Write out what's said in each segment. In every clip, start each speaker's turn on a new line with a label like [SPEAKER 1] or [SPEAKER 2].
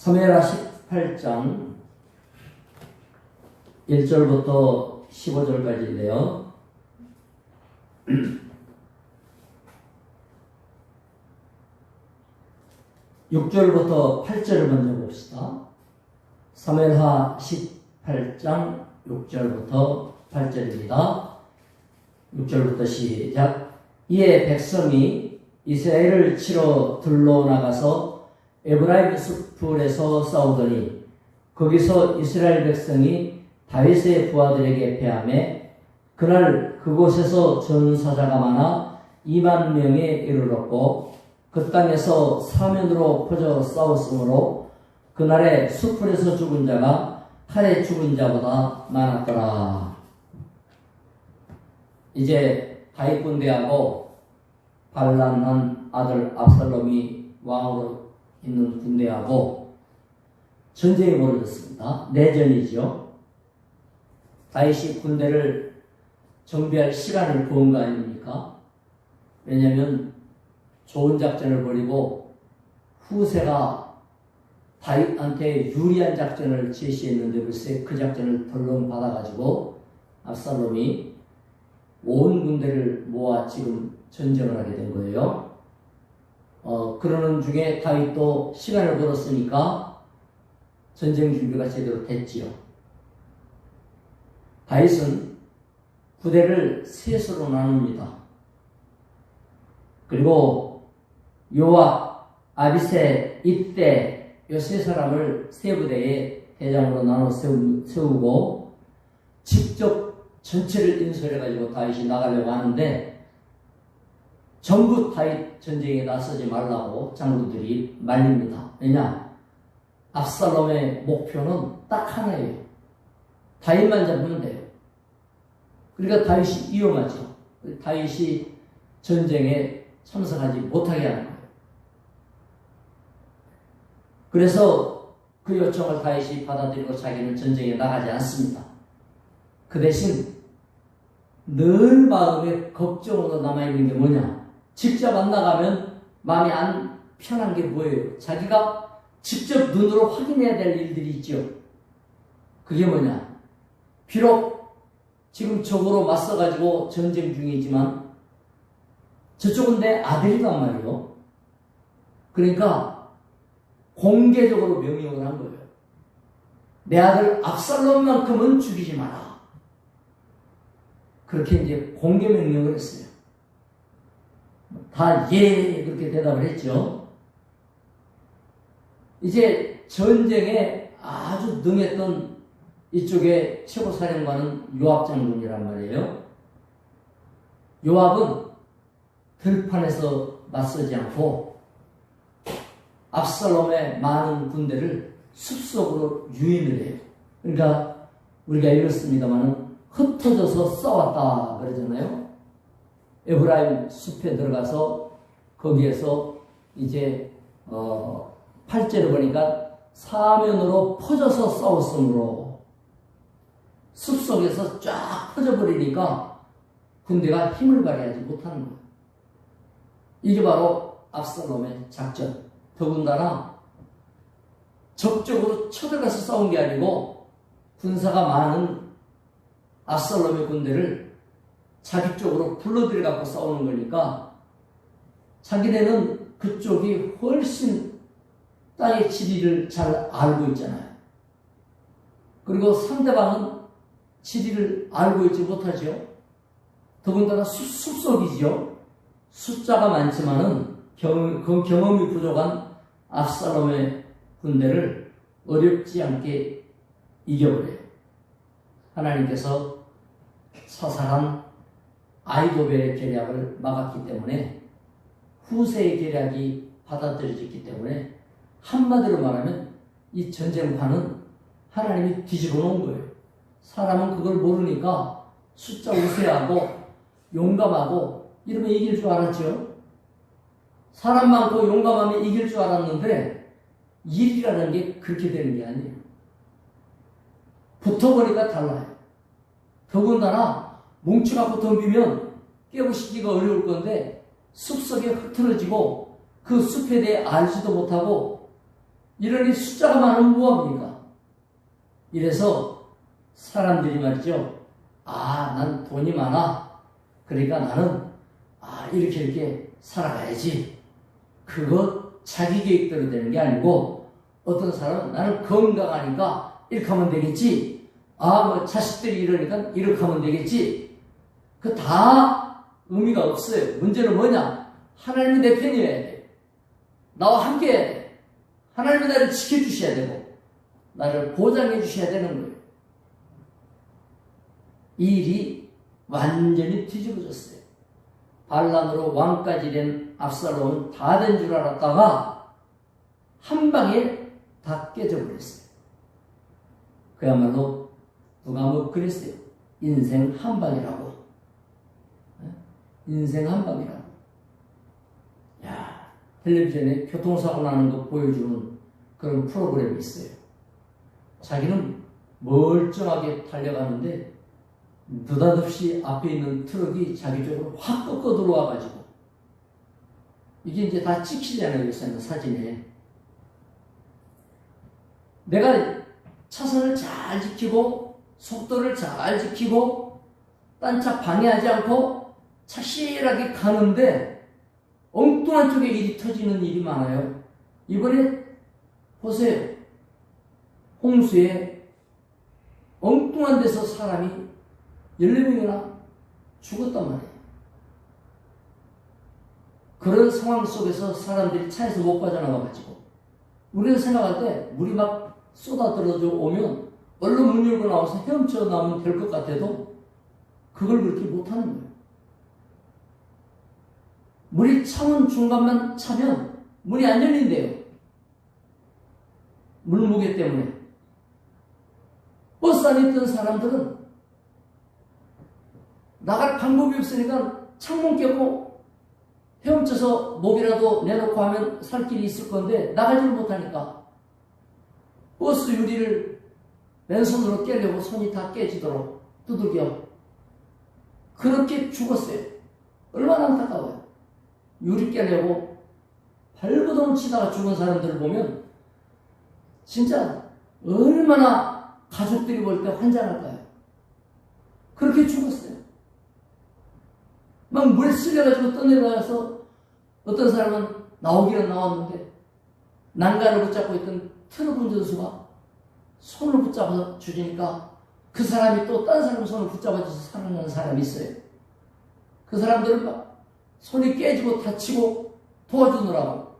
[SPEAKER 1] 사무엘하 18장 1절부터 15절까지인데요. 6절부터 8절을 먼저 봅시다. 사무엘하 18장 6절부터 8절입니다. 6절부터 시작. 이에 백성이 이스라엘을 치러 들러나가서 에브라임 숲풀에서 싸우더니 거기서 이스라엘 백성이 다윗의 부하들에게 패하매 그날 그곳에서 전사자가 많아 2만 명에 이르렀고 그 땅에서 사면으로 퍼져 싸웠으므로 그날에 숲풀에서 죽은 자가 칼에 죽은 자보다 많았더라. 이제 다윗 군대하고 반란한 아들 압살롬이 왕으로 있는 군대하고 전쟁이 벌어졌습니다. 내전이죠. 다윗이 군대를 정비할 시간을 부은 거 아닙니까? 왜냐하면 좋은 작전을 벌이고 후세가 다윗한테 유리한 작전을 제시했는데 글쎄 그 작전을 덜렁 받아가지고 압살롬이 온 군대를 모아 지금 전쟁을 하게 된 거예요. 그러는 중에 다윗도 시간을 벌었으니까 전쟁 준비가 제대로 됐지요. 다윗은 부대를 셋으로 나눕니다. 그리고 요압, 아비새, 입대 이 세 사람을 세 부대의 대장으로 나눠 세우고 직접 전체를 인솔해가지고 다윗이 나가려고 하는데 전부 다윗 전쟁에 나서지 말라고 장군들이 말립니다. 왜냐? 압살롬의 목표는 딱 하나예요. 다윗만 잡으면 돼요. 그러니까 다윗이 위험하죠. 다윗이 전쟁에 참석하지 못하게 하는 거예요. 그래서 그 요청을 다윗이 받아들이고 자기는 전쟁에 나가지 않습니다. 그 대신 늘 마음에 걱정으로 남아있는 게 뭐냐? 직접 안 나가면 마음이 안 편한 게 뭐예요? 자기가 직접 눈으로 확인해야 될 일들이 있죠. 그게 뭐냐? 비록 지금 적으로 맞서가지고 전쟁 중이지만 저쪽은 내 아들이란 말이에요. 그러니까 공개적으로 명령을 한 거예요. 내 아들 압살롬만큼은 죽이지 마라. 그렇게 이제 공개 명령을 했어요. 다 예 그렇게 대답을 했죠. 이제 전쟁에 아주 능했던 이쪽의 최고사령관은 요압 장군이란 말이에요. 요압은 들판에서 맞서지 않고 압살롬의 많은 군대를 숲속으로 유인을 해요. 그러니까 우리가 읽었습니다마는 흩어져서 싸웠다 그러잖아요. 에브라임 숲에 들어가서 거기에서 이제 8절을 보니까 사면으로 퍼져서 싸웠으므로 숲속에서 쫙 퍼져버리니까 군대가 힘을 발휘하지 못하는 거예요. 이게 바로 압살롬의 작전. 더군다나 적적으로 쳐들어가서 싸운 게 아니고 군사가 많은 압살롬의 군대를 자기 쪽으로 불러들여갖고 싸우는 거니까 자기네는 그쪽이 훨씬 땅의 지리를 잘 알고 있잖아요. 그리고 상대방은 지리를 알고 있지 못하죠. 더군다나 숲속이죠. 숫자가 많지만은 경험이 부족한 압살롬의 군대를 어렵지 않게 이겨버려요. 하나님께서 사살한 아히도벨의 계략을 막았기 때문에 후세의 계략이 받아들여졌기 때문에 한마디로 말하면 이 전쟁판은 하나님이 뒤집어 놓은 거예요. 사람은 그걸 모르니까 숫자 우세하고 용감하고 이러면 이길 줄 알았죠. 사람 많고 용감하면 이길 줄 알았는데 일이라는 게 그렇게 되는 게 아니에요. 붙어보니까 달라요. 더군다나 뭉쳐갖고 덤비면 깨부시기가 어려울 건데 숲속에 흐트러지고 그 숲에 대해 알지도 못하고 이러니 숫자가 많으면 뭐합니까? 이래서 사람들이 말이죠. 난 돈이 많아. 그러니까 나는 이렇게 살아가야지. 그거 자기 계획대로 되는 게 아니고, 어떤 사람은 나는 건강하니까 이렇게 하면 되겠지. 뭐 자식들이 이러니까 이렇게 하면 되겠지. 그 다 의미가 없어요. 문제는 뭐냐? 하나님이 내 편이어야 돼. 나와 함께 해야 돼. 하나님이 나를 지켜주셔야 되고 나를 보장해 주셔야 되는 거예요. 이 일이 완전히 뒤집어졌어요. 반란으로 왕까지 된 압살롬은 다 된 줄 알았다가 한 방에 다 깨져버렸어요. 그야말로 누가 뭐 그랬어요. 인생 한 방이라고. 인생 한 방이라고. 텔레비전에 교통사고 나는 거 보여주는 그런 프로그램이 있어요. 자기는 멀쩡하게 달려가는데 느닷없이 앞에 있는 트럭이 자기 쪽으로 확 꺾어 들어와가지고, 이게 이제 다 찍히잖아요. 요새는 사진에. 내가 차선을 잘 지키고 속도를 잘 지키고 딴 차 방해하지 않고 착실하게 가는데 엉뚱한 쪽에 일이 터지는 일이 많아요. 이번에 보세요. 홍수에 엉뚱한 데서 사람이 14명이나 죽었단 말이에요. 그런 상황 속에서 사람들이 차에서 못 빠져나가가지고, 우리는 생각할 때 물이 막 쏟아들어져 오면 얼른 문 열고 나와서 헤엄쳐 나오면 될 것 같아도 그걸 그렇게 못하는 거예요. 물이 차문 중간만 차면 문이 안 열린대요. 물무게 때문에. 버스 안에 있던 사람들은 나갈 방법이 없으니까 창문 깨고 헤엄쳐서 목이라도 내놓고 하면 살 길이 있을 건데 나가지를 못하니까 버스 유리를 맨손으로 깨려고 손이 다 깨지도록 두들겨. 그렇게 죽었어요. 얼마나 안타까워요. 유리 깨려고 발버둥 치다가 죽은 사람들을 보면 진짜 얼마나 가족들이 볼 때 환장할까요? 그렇게 죽었어요. 막 물에 쓸려가지고 떠내려가서 어떤 사람은 나오기는 나왔는데 난간을 붙잡고 있던 트럭 운전수가 손을 붙잡아 주니까 그 사람이 또 딴 사람 손을 붙잡아줘서 살아나는 사람이 있어요. 그 사람들은 막 손이 깨지고 다치고 도와주느라고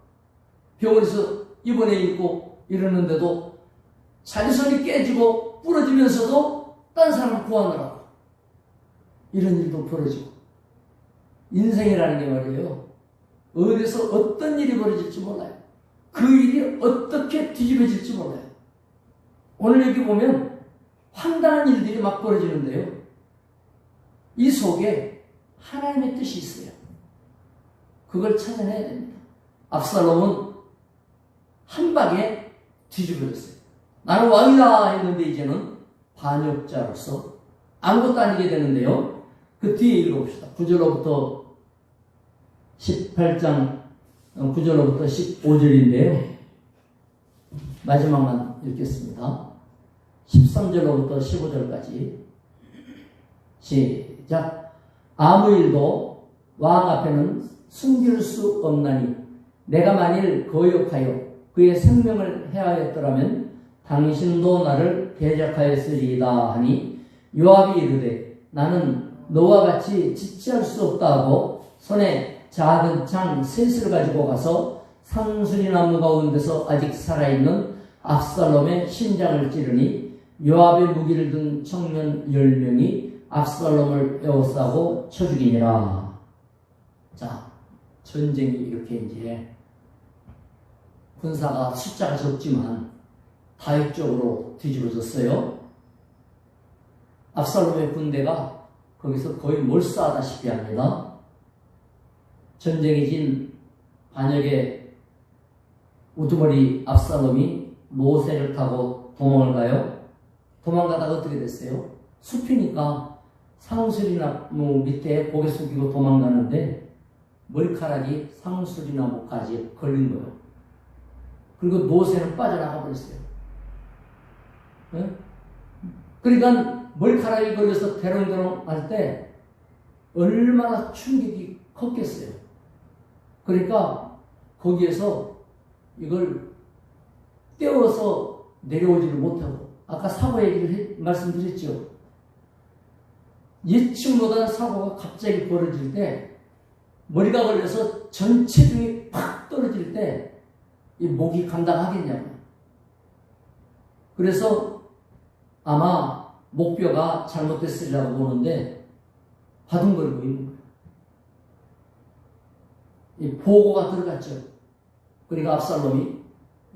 [SPEAKER 1] 병원에서 입원해 있고 이러는데도 자기 손이 깨지고 부러지면서도 딴 사람 구하느라고 이런 일도 벌어지고. 인생이라는 게 말이에요. 어디서 어떤 일이 벌어질지 몰라요. 그 일이 어떻게 뒤집어질지 몰라요. 오늘 여기 보면 황당한 일들이 막 벌어지는데요. 이 속에 하나님의 뜻이 있어요. 그걸 찾아내야 됩니다. 압살롬은 한 방에 뒤집어졌어요. 나는 왕이다 했는데 이제는 반역자로서 아무것도 아니게 되는데요. 그 뒤에 읽어봅시다. 9절로부터 18장 9절로부터 15절인데요. 마지막만 읽겠습니다. 13절로부터 15절까지 시작. 아무 일도 왕 앞에는 숨길 수 없나니 내가 만일 거역하여 그의 생명을 해하였더라면 당신도 나를 대적하였으리이다 하니 요압이 이르되 나는 너와 같이 지체할 수 없다 하고 손에 작은 창 셋을 가지고 가서 상수리 나무 가운데서 아직 살아있는 압살롬의 심장을 찌르니 요압의 무기를 든 청년 10명이 압살롬을 에워싸고 쳐 죽이니라. 자, 전쟁이 이렇게 이제 군사가 숫자가 적지만 다육적으로 뒤집어졌어요. 압살롬의 군대가 거기서 거의 몰수하다시피 합니다. 전쟁이 진 반역의 우두머리 압살롬이 모세를 타고 도망을 가요. 도망가다가 어떻게 됐어요? 숲이니까 상수리나무 밑에 고개 숙이고 도망가는데 머리카락이 상수리나무까지 걸린 거예요. 그리고 노새는 빠져나가 버렸어요. 네? 그러니까 머리카락이 걸려서 대롱대롱 할 때 얼마나 충격이 컸겠어요. 그러니까 거기에서 이걸 떼어서 내려오지를 못하고, 아까 사고 얘기를 말씀드렸죠. 예측 못한 사고가 갑자기 벌어질 때, 머리가 걸려서 전체 중이 팍 떨어질 때 이 목이 감당하겠냐고요. 그래서 아마 목뼈가 잘못됐으리라고 보는데 바둥거리고 있는 거예요. 이 보고가 들어갔죠. 그러니까 압살롬이,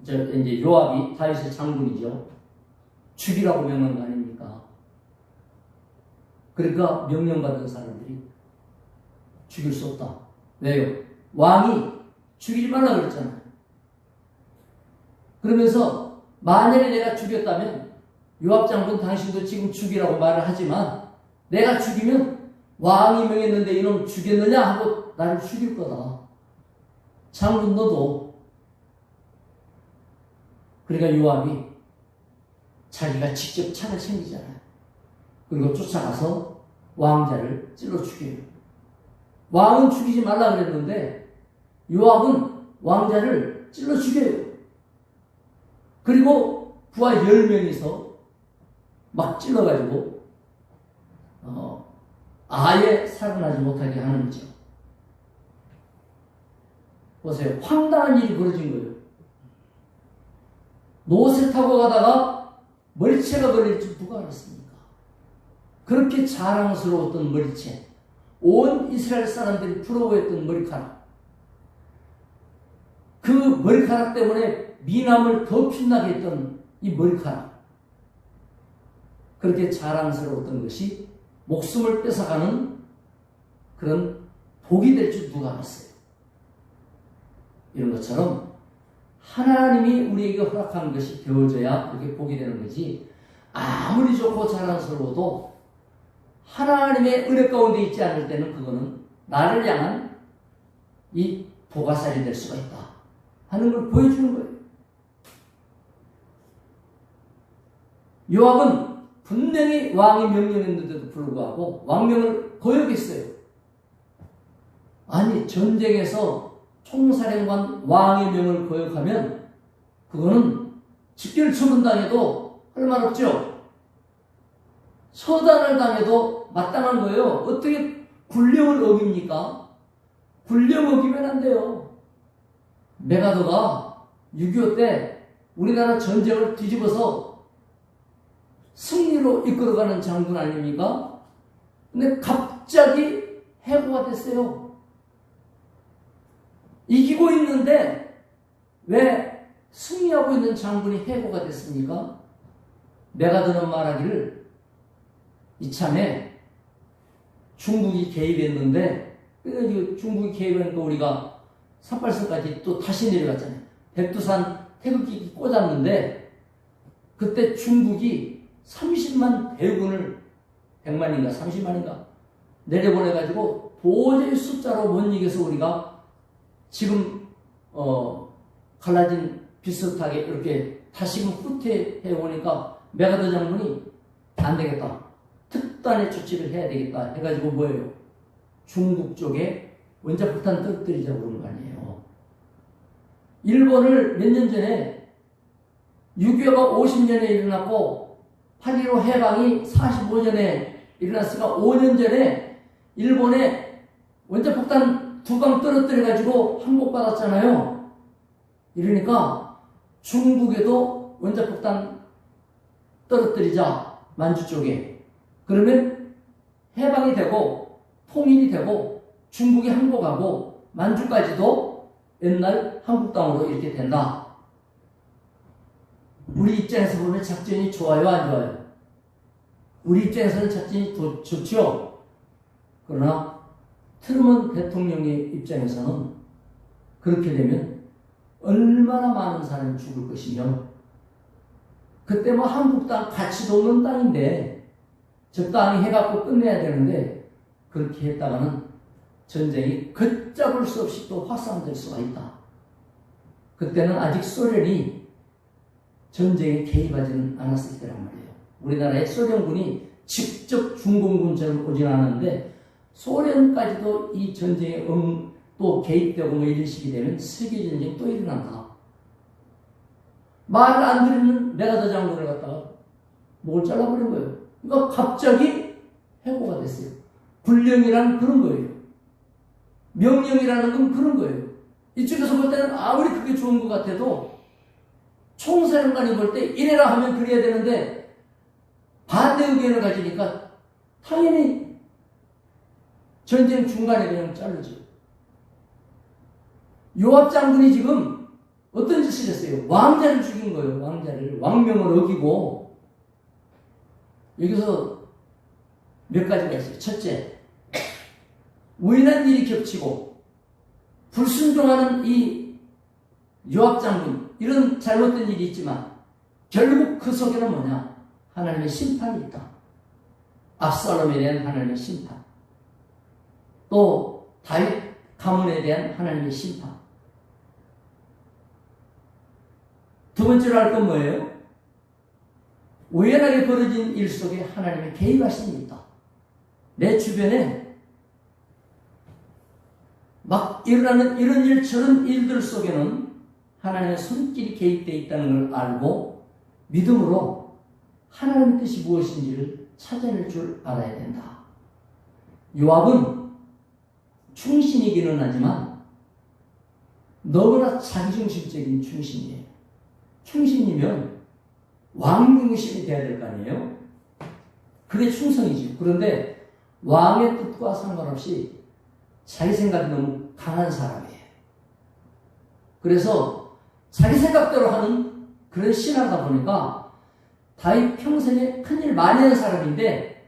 [SPEAKER 1] 이제 요압이 다윗의 장군이죠. 죽이라고 명한 거 아닙니까? 그러니까 명령받은 사람들이 죽일 수 없다. 왜요? 왕이 죽이지 말라 그랬잖아요. 그러면서 만약에 내가 죽였다면 요압 장군 당신도 지금 죽이라고 말을 하지만 내가 죽이면 왕이 명했는데 이놈 죽였느냐 하고 나를 죽일 거다. 장군 너도. 그러니까 요압이 자기가 직접 차를 챙기잖아요. 그리고 쫓아가서 왕자를 찔러 죽여요. 왕은 죽이지 말라 그랬는데 요압은 왕자를 찔러 죽여요. 그리고 부하 10명이서 막 찔러가지고 아예 살아나지 못하게 하는 거죠. 보세요. 황당한 일이 벌어진 거예요. 노새 타고 가다가 머리채가 걸릴 줄 누가 알았습니까? 그렇게 자랑스러웠던 머리채, 온 이스라엘 사람들이 부러워했던 머리카락, 그 머리카락 때문에 미남을 더 빛나게 했던 이 머리카락, 그렇게 자랑스러웠던 것이 목숨을 뺏어가는 그런 복이 될 줄 누가 알았어요. 이런 것처럼 하나님이 우리에게 허락한 것이 되어져야 그렇게 복이 되는 거지, 아무리 좋고 자랑스러워도 하나님의 은혜 가운데 있지 않을 때는 그거는 나를 향한 이 보가살이 될 수가 있다 하는 걸 보여주는 거예요. 요압은 분명히 왕이 명령했는데도 불구하고 왕명을 거역했어요. 아니, 전쟁에서 총사령관 왕의 명을 거역하면 그거는 직결 처분당해도 할 말 없죠. 처단을 당해도 마땅한 거예요. 어떻게 군령을 어깁니까? 군령 어기면 안 돼요. 메가더가 6.25 때 우리나라 전쟁을 뒤집어서 승리로 이끌어가는 장군 아닙니까? 근데 갑자기 해고가 됐어요. 이기고 있는데 왜 승리하고 있는 장군이 해고가 됐습니까? 메가더는 말하기를 이참에 중국이 개입했는데, 그러니까 중국이 개입하니까 우리가 38선까지 또 다시 내려갔잖아요. 백두산 태극기 꽂았는데 그때 중국이 30만 대군을 100만인가 30만인가 내려보내가지고 도저히 숫자로 못 이겨서 우리가 지금 갈라진 비슷하게 이렇게 다시금 후퇴해오니까 메가더 장군이 안 되겠다, 특단의 조치를 해야 되겠다 해가지고 뭐예요? 중국 쪽에 원자폭탄 떨어뜨리자고 그런 거 아니에요. 일본을 몇 년 전에 6.25가 50년에 일어났고 8.15 해방이 45년에 일어났으니까 5년 전에 일본에 원자폭탄 2방 떨어뜨려가지고 항복받았잖아요. 이러니까 중국에도 원자폭탄 떨어뜨리자, 만주 쪽에. 그러면 해방이 되고 통일이 되고 중국이 항복하고 만주까지도 옛날 한국 땅으로 이렇게 된다. 우리 입장에서 보면 작전이 좋아요, 안 좋아요? 우리 입장에서는 작전이 좋죠. 그러나 트루먼 대통령의 입장에서는 그렇게 되면 얼마나 많은 사람이 죽을 것이며, 그때 뭐 한국 땅 가치도 없는 땅인데 저 땅이 해갖고 끝내야 되는데 그렇게 했다가는 전쟁이 걷잡을 수 없이 또 확산될 수가 있다. 그때는 아직 소련이 전쟁에 개입하지는 않았을 때란 말이에요. 우리나라의 소련군이 직접 중공군처럼 오진 않았는데 소련까지도 이 전쟁에 또 개입되고 뭐 이런 식이 되면 세계전쟁이 또 일어난다. 말을 안 들으면 메가더 장군을 갖다가 목을 잘라버린 거예요. 그러니까 갑자기 해고가 됐어요. 군령이란 그런 거예요. 명령이라는 건 그런 거예요. 이쪽에서 볼 때는 아무리 그게 좋은 것 같아도 총사령관이 볼 때 이래라 하면 그래야 되는데 반대 의견을 가지니까 당연히 전쟁 중간에 그냥 자르죠. 요압 장군이 지금 어떤 짓을 했어요? 왕자를 죽인 거예요. 왕자를. 왕명을 어기고. 여기서 몇 가지가 있어요. 첫째, 우연한 일이 겹치고 불순종하는 이 요압 장군, 이런 잘못된 일이 있지만 결국 그 속에는 뭐냐? 하나님의 심판이 있다. 압살롬에 대한 하나님의 심판, 또 다윗 가문에 대한 하나님의 심판. 두 번째로 할 건 뭐예요? 우연하게 벌어진 일 속에 하나님의 개입하심이 있다. 내 주변에 막 일어나는 이런 일, 저런 일들 속에는 하나님의 손길이 개입되어 있다는 걸 알고 믿음으로 하나님의 뜻이 무엇인지를 찾아낼 줄 알아야 된다. 요압은 충신이기는 하지만 너무나 자기중심적인 충신이에요. 충신이면 왕중심이 돼야 될 거 아니에요? 그게 충성이지. 그런데 왕의 뜻과 상관없이 자기 생각이 너무 강한 사람이에요. 그래서 자기 생각대로 하는 그런 신하다 보니까 다윗 평생에 큰일 많이 하는 사람인데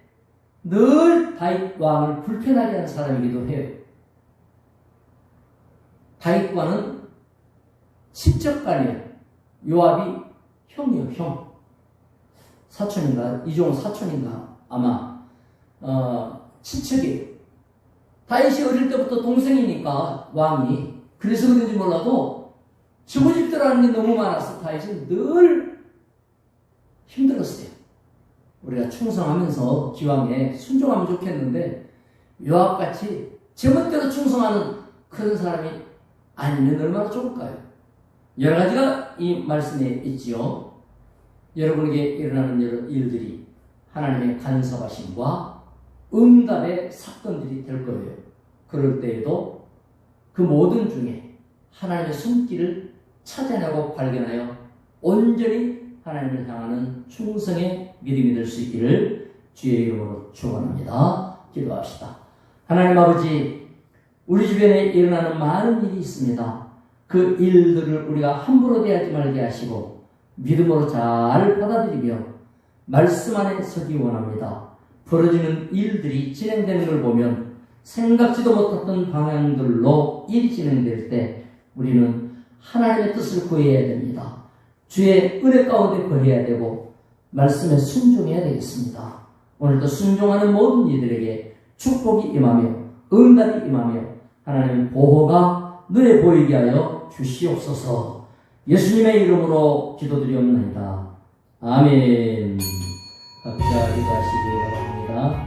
[SPEAKER 1] 늘 다윗 왕을 불편하게 하는 사람이기도 해요. 다윗과는 친척간이에요. 요압이 형이요, 형. 사촌인가? 이종호 사촌인가? 아마 친척이에요. 다윗이 어릴 때부터 동생이니까 왕이, 그래서 그런지 몰라도 지고 집들하는 게 너무 많아서 다윗은 늘 힘들었어요. 우리가 충성하면서 기왕에 순종하면 좋겠는데 요압같이 제멋대로 충성하는 그런 사람이 아니면 얼마나 좋을까요? 여러 가지가 이 말씀에 있지요. 여러분에게 일어나는 여러 일들이 하나님의 간섭하심과 응답의 사건들이 될 거예요. 그럴 때에도 그 모든 중에 하나님의 손길을 찾아내고 발견하여 온전히 하나님을 향하는 충성의 믿음이 될 수 있기를 주의 이름으로 축원합니다. 기도합시다. 하나님 아버지, 우리 주변에 일어나는 많은 일이 있습니다. 그 일들을 우리가 함부로 대하지 말게 하시고 믿음으로 잘 받아들이며 말씀 안에 서기 원합니다. 벌어지는 일들이 진행되는 걸 보면 생각지도 못했던 방향들로 일이 진행될 때 우리는 하나님의 뜻을 구해야 됩니다. 주의 은혜 가운데 거해야 되고 말씀에 순종해야 되겠습니다. 오늘도 순종하는 모든 이들에게 축복이 임하며 응답이 임하며 하나님의 보호가 눈에 보이게 하여 주시옵소서. 예수님의 이름으로 기도드리옵나이다. 아멘. 각자 기도하시기 바랍니다.